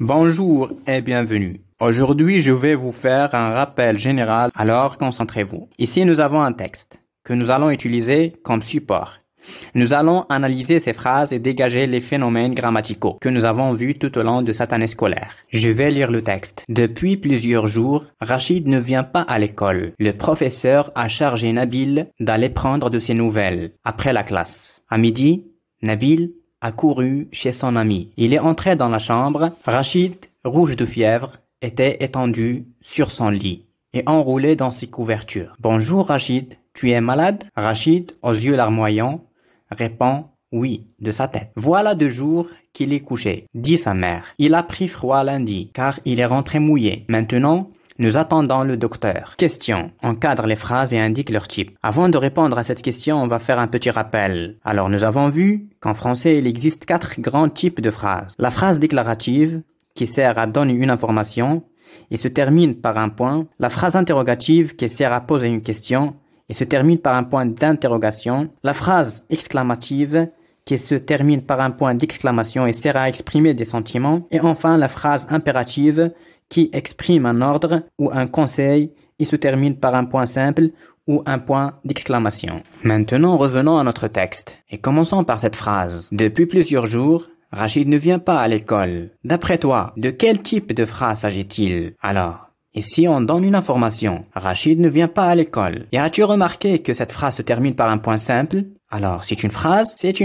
Bonjour et bienvenue. Aujourd'hui, je vais vous faire un rappel général, alors concentrez-vous. Ici, nous avons un texte que nous allons utiliser comme support. Nous allons analyser ces phrases et dégager les phénomènes grammaticaux que nous avons vus tout au long de cette année scolaire. Je vais lire le texte. Depuis plusieurs jours, Rachid ne vient pas à l'école. Le professeur a chargé Nabil d'aller prendre de ses nouvelles après la classe. À midi, Nabil a couru chez son ami. Il est entré dans la chambre. Rachid, rouge de fièvre, était étendu sur son lit et enroulé dans ses couvertures. « Bonjour Rachid, tu es malade ?» Rachid, aux yeux larmoyants, répond « oui » de sa tête. « Voilà 2 jours qu'il est couché », dit sa mère. « Il a pris froid lundi, car il est rentré mouillé. Maintenant, nous attendons le docteur. » Question. Encadre les phrases et indique leur type. Avant de répondre à cette question, on va faire un petit rappel. Alors, nous avons vu qu'en français, il existe 4 grands types de phrases. La phrase déclarative, qui sert à donner une information et se termine par un point. La phrase interrogative, qui sert à poser une question et se termine par un point d'interrogation. La phrase exclamative, qui se termine par un point d'exclamation et sert à exprimer des sentiments. Et enfin, la phrase impérative, qui exprime un ordre ou un conseil et se termine par un point simple ou un point d'exclamation. Maintenant, revenons à notre texte et commençons par cette phrase. Depuis plusieurs jours, Rachid ne vient pas à l'école. D'après toi, de quel type de phrase s'agit-il? Alors, ici on donne une information. Rachid ne vient pas à l'école. Et as-tu remarqué que cette phrase se termine par un point simple? Alors, c'est une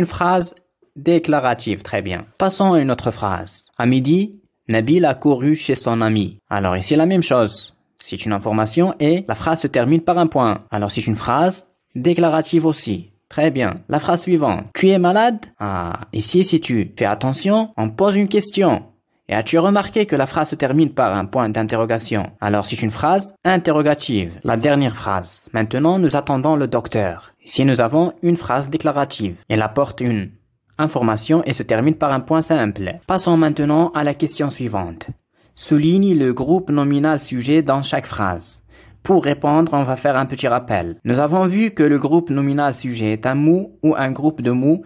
phrase déclarative. Très bien. Passons à une autre phrase. À midi, Nabil a couru chez son ami. Alors ici la même chose. C'est une information et la phrase se termine par un point. Alors c'est une phrase déclarative aussi. Très bien. La phrase suivante. Tu es malade? Ah, ici si tu fais attention, on pose une question. Et as-tu remarqué que la phrase se termine par un point d'interrogation? Alors c'est une phrase interrogative. La dernière phrase. Maintenant nous attendons le docteur. Ici nous avons une phrase déclarative. Elle apporte une information et se termine par un point simple. Passons maintenant à la question suivante. Souligne le groupe nominal sujet dans chaque phrase. Pour répondre, on va faire un petit rappel. Nous avons vu que le groupe nominal sujet est un mot ou un groupe de mots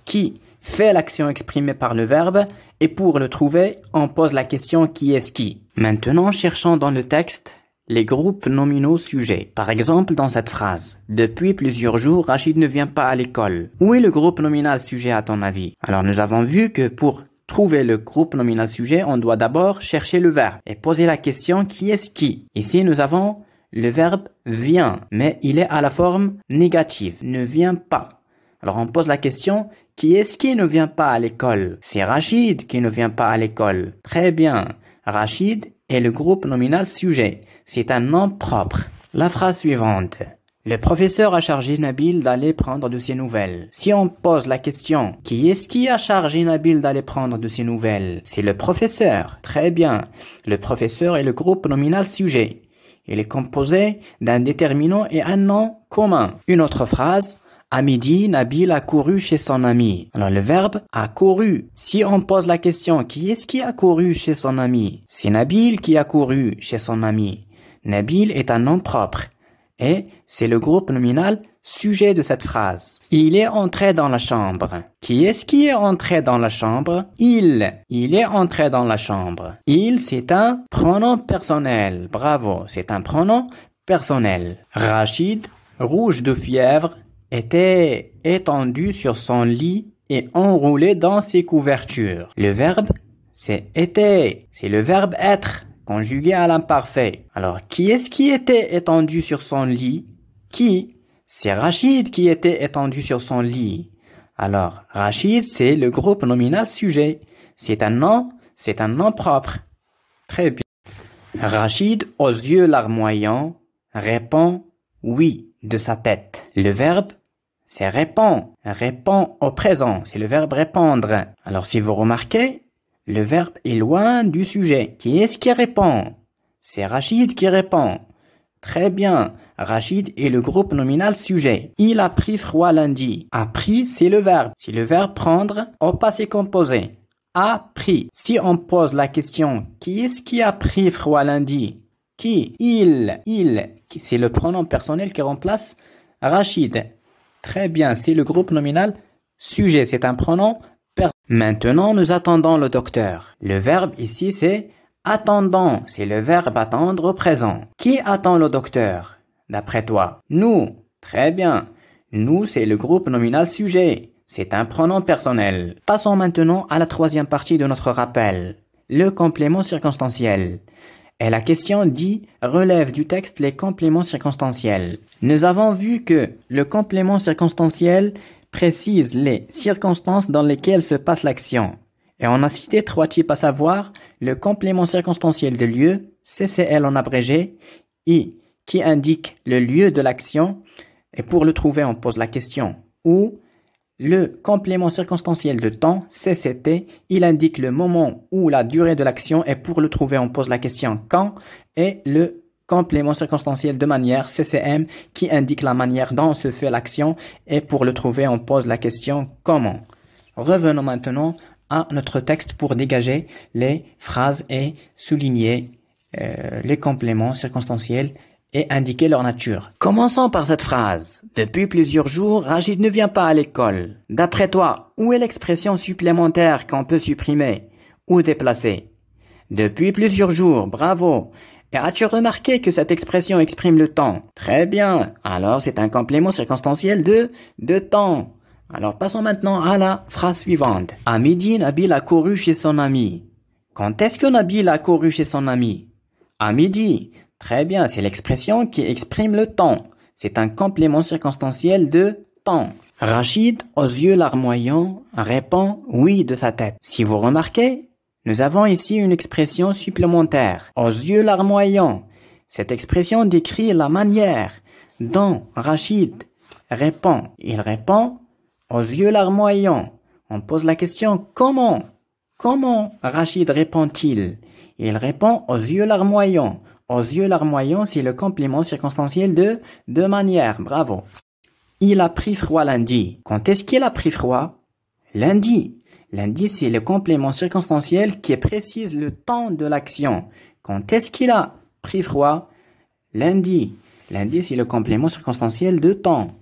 qui fait l'action exprimée par le verbe et pour le trouver, on pose la question qui est-ce qui. Maintenant, cherchons dans le texte les groupes nominaux sujets. Par exemple, dans cette phrase, « Depuis plusieurs jours, Rachid ne vient pas à l'école ». Où est le groupe nominal sujet à ton avis? Alors, nous avons vu que pour trouver le groupe nominal sujet, on doit d'abord chercher le verbe et poser la question qui est-ce qui. Ici, nous avons le verbe vient, mais il est à la forme négative, ne vient pas. Alors, on pose la question qui est-ce qui ne vient pas à l'école? C'est Rachid qui ne vient pas à l'école. Très bien. Rachid est le groupe nominal sujet. C'est un nom propre. La phrase suivante. Le professeur a chargé Nabil d'aller prendre de ses nouvelles. Si on pose la question, qui est-ce qui a chargé Nabil d'aller prendre de ses nouvelles? C'est le professeur. Très bien. Le professeur est le groupe nominal sujet. Il est composé d'un déterminant et un nom commun. Une autre phrase. À midi, Nabil a couru chez son ami. Alors, le verbe a couru. Si on pose la question, qui est-ce qui a couru chez son ami? C'est Nabil qui a couru chez son ami. Nabil est un nom propre. Et c'est le groupe nominal sujet de cette phrase. Il est entré dans la chambre. Qui est-ce qui est entré dans la chambre? Il. Il est entré dans la chambre. Il, c'est un pronom personnel. Bravo, c'est un pronom personnel. Rachid, rouge de fièvre, était étendu sur son lit et enroulé dans ses couvertures. Le verbe, c'est était. C'est le verbe être, conjugué à l'imparfait. Alors, qui est-ce qui était étendu sur son lit? Qui? C'est Rachid qui était étendu sur son lit. Alors, Rachid, c'est le groupe nominal sujet. C'est un nom propre. Très bien. Rachid, aux yeux larmoyants, répond oui de sa tête. Le verbe, c'est répond. Répond au présent. C'est le verbe répondre. Alors, si vous remarquez, le verbe est loin du sujet. Qui est-ce qui répond? C'est Rachid qui répond. Très bien. Rachid est le groupe nominal sujet. Il a pris froid lundi. A pris, c'est le verbe. C'est le verbe prendre au passé composé. A pris. Si on pose la question, qui est-ce qui a pris froid lundi? Qui? Il. C'est le pronom personnel qui remplace Rachid. Très bien, c'est le groupe nominal sujet. C'est un pronom personnel. Maintenant, nous attendons le docteur. Le verbe ici, c'est attendons. C'est le verbe attendre au présent. Qui attend le docteur, d'après toi? Nous. Très bien. Nous, c'est le groupe nominal sujet. C'est un pronom personnel. Passons maintenant à la troisième partie de notre rappel. Le complément circonstanciel. Et la question dit relève du texte les compléments circonstanciels. Nous avons vu que le complément circonstanciel précise les circonstances dans lesquelles se passe l'action. Et on a cité 3 types, à savoir le complément circonstanciel de lieu, CCL en abrégé, I, qui indique le lieu de l'action, et pour le trouver on pose la question, ou le complément circonstanciel de temps, CCT, il indique le moment ou la durée de l'action, et pour le trouver on pose la question quand, et le complément circonstanciel de manière, CCM, qui indique la manière dont se fait l'action, et pour le trouver, on pose la question comment. Revenons maintenant à notre texte pour dégager les phrases et souligner les compléments circonstanciels et indiquer leur nature. Commençons par cette phrase. Depuis plusieurs jours, Rachid ne vient pas à l'école. D'après toi, où est l'expression supplémentaire qu'on peut supprimer ou déplacer? Depuis plusieurs jours, bravo. Et as-tu remarqué que cette expression exprime le temps? Très bien. Alors, c'est un complément circonstanciel de temps. Alors, passons maintenant à la phrase suivante. À midi, Nabil a couru chez son ami. Quand est-ce que Nabil a couru chez son ami? À midi. Très bien. C'est l'expression qui exprime le temps. C'est un complément circonstanciel de temps. Rachid, aux yeux larmoyants, répond oui de sa tête. Si vous remarquez, nous avons ici une expression supplémentaire, aux yeux larmoyants. Cette expression décrit la manière dont Rachid répond. Il répond aux yeux larmoyants. On pose la question comment? Comment Rachid répond-il? Il répond aux yeux larmoyants. Aux yeux larmoyants, c'est le complément circonstanciel de manière. Bravo. Il a pris froid lundi. Quand est-ce qu'il a pris froid? Lundi. Lundi, c'est le complément circonstanciel qui précise le temps de l'action. Quand est-ce qu'il a pris froid? Lundi. Lundi, c'est le complément circonstanciel de temps.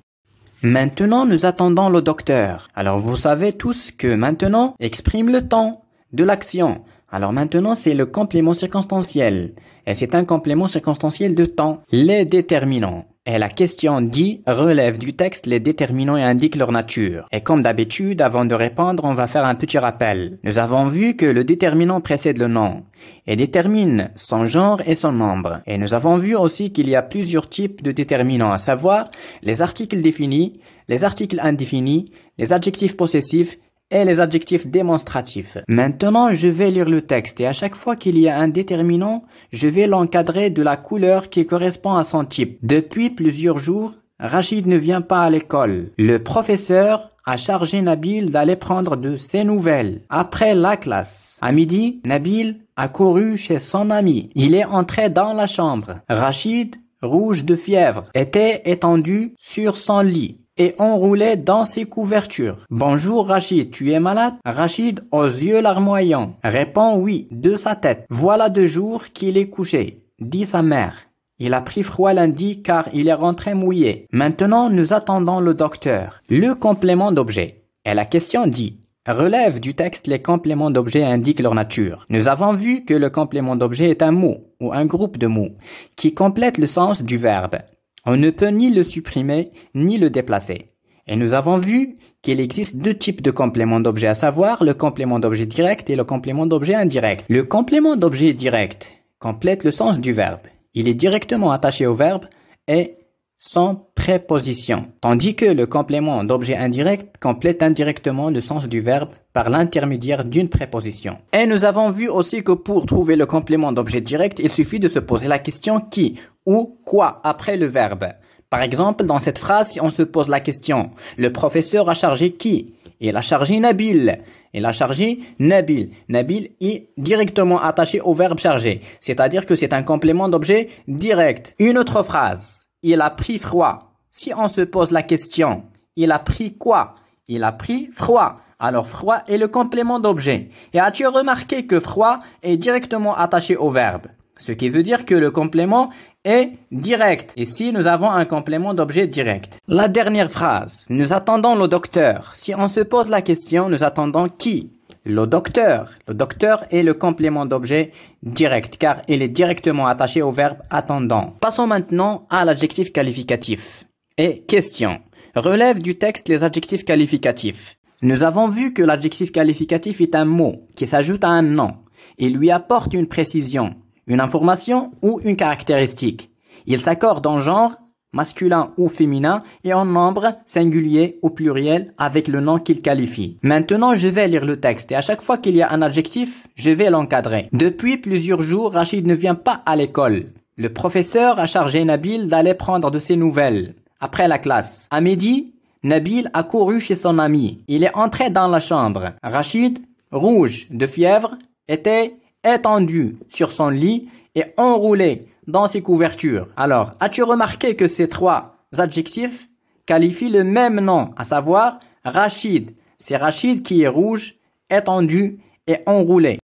Maintenant, nous attendons le docteur. Alors, vous savez tous que maintenant exprime le temps de l'action. Alors maintenant, c'est le complément circonstanciel. Et c'est un complément circonstanciel de temps. Les déterminants. Et la question dit relève du texte les déterminants et indique leur nature. Et comme d'habitude, avant de répondre, on va faire un petit rappel. Nous avons vu que le déterminant précède le nom et détermine son genre et son nombre. Et nous avons vu aussi qu'il y a plusieurs types de déterminants, à savoir les articles définis, les articles indéfinis, les adjectifs possessifs et les adjectifs démonstratifs. Maintenant, je vais lire le texte et à chaque fois qu'il y a un déterminant, je vais l'encadrer de la couleur qui correspond à son type. Depuis plusieurs jours, Rachid ne vient pas à l'école. Le professeur a chargé Nabil d'aller prendre de ses nouvelles. Après la classe, à midi, Nabil a couru chez son ami. Il est entré dans la chambre. Rachid, rouge de fièvre, était étendu sur son lit et enroulé dans ses couvertures. Bonjour Rachid, tu es malade? Rachid, aux yeux larmoyants, répond oui de sa tête. Voilà 2 jours qu'il est couché, dit sa mère. Il a pris froid lundi car il est rentré mouillé. Maintenant, nous attendons le docteur. Le complément d'objet. Et la question dit relève du texte les compléments d'objet indiquent leur nature. Nous avons vu que le complément d'objet est un mot ou un groupe de mots qui complète le sens du verbe. On ne peut ni le supprimer, ni le déplacer. Et nous avons vu qu'il existe 2 types de compléments d'objet, à savoir le complément d'objet direct et le complément d'objet indirect. Le complément d'objet direct complète le sens du verbe. Il est directement attaché au verbe et sans préposition. Tandis que le complément d'objet indirect complète indirectement le sens du verbe par l'intermédiaire d'une préposition. Et nous avons vu aussi que pour trouver le complément d'objet direct, il suffit de se poser la question qui ou quoi après le verbe. Par exemple, dans cette phrase, si on se pose la question, le professeur a chargé qui? Il a chargé Nabil. Il a chargé Nabil. Nabil est directement attaché au verbe chargé. C'est-à-dire que c'est un complément d'objet direct. Une autre phrase. Il a pris froid. Si on se pose la question, il a pris quoi? Il a pris froid. Alors froid est le complément d'objet. Et as-tu remarqué que froid est directement attaché au verbe? Ce qui veut dire que le complément est direct. Ici, nous avons un complément d'objet direct. La dernière phrase. Nous attendons le docteur. Si on se pose la question, nous attendons qui? Le docteur. Le docteur est le complément d'objet direct car il est directement attaché au verbe attendant. Passons maintenant à l'adjectif qualificatif. Et question. Relève du texte les adjectifs qualificatifs. Nous avons vu que l'adjectif qualificatif est un mot qui s'ajoute à un nom. Il lui apporte une précision, une information ou une caractéristique. Il s'accorde en genre, masculin ou féminin, et en nombre, singulier ou pluriel, avec le nom qu'il qualifie. Maintenant, je vais lire le texte et à chaque fois qu'il y a un adjectif, je vais l'encadrer. Depuis plusieurs jours, Rachid ne vient pas à l'école. Le professeur a chargé Nabil d'aller prendre de ses nouvelles après la classe. À midi, Nabil a couru chez son ami. Il est entré dans la chambre. Rachid, rouge de fièvre, était étendu sur son lit et enroulé dans ses couvertures. Alors, as-tu remarqué que ces trois adjectifs qualifient le même nom, à savoir Rachid. C'est Rachid qui est rouge, étendu et enroulé.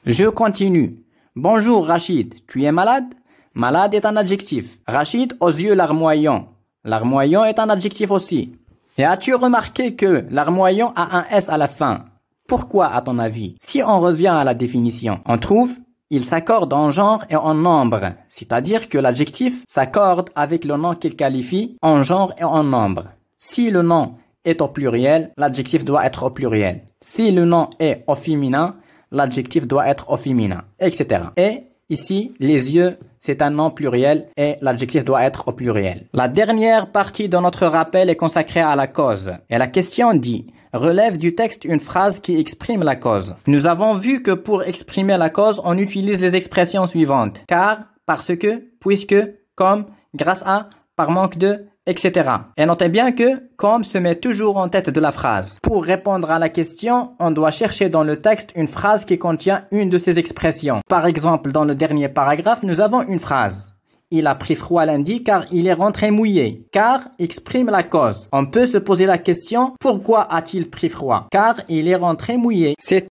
Je continue. Bonjour Rachid, tu es malade? Malade est un adjectif. Rachid aux yeux larmoyants. Larmoyant est un adjectif aussi. Et as-tu remarqué que larmoyant a un S à la fin? Pourquoi à ton avis? Si on revient à la définition, on trouve il s'accorde en genre et en nombre, c'est-à-dire que l'adjectif s'accorde avec le nom qu'il qualifie en genre et en nombre. Si le nom est au pluriel, l'adjectif doit être au pluriel. Si le nom est au féminin, l'adjectif doit être au féminin, etc. Et ici, les yeux, c'est un nom pluriel et l'adjectif doit être au pluriel. La dernière partie de notre rappel est consacrée à la cause. Et la question dit: relève du texte une phrase qui exprime la cause. Nous avons vu que pour exprimer la cause, on utilise les expressions suivantes. Car, parce que, puisque, comme, grâce à, par manque de, etc. Et notez bien que comme se met toujours en tête de la phrase. Pour répondre à la question, on doit chercher dans le texte une phrase qui contient une de ces expressions. Par exemple, dans le dernier paragraphe, nous avons une phrase. Il a pris froid lundi car il est rentré mouillé. Car exprime la cause. On peut se poser la question, pourquoi a-t-il pris froid? Car il est rentré mouillé. C'est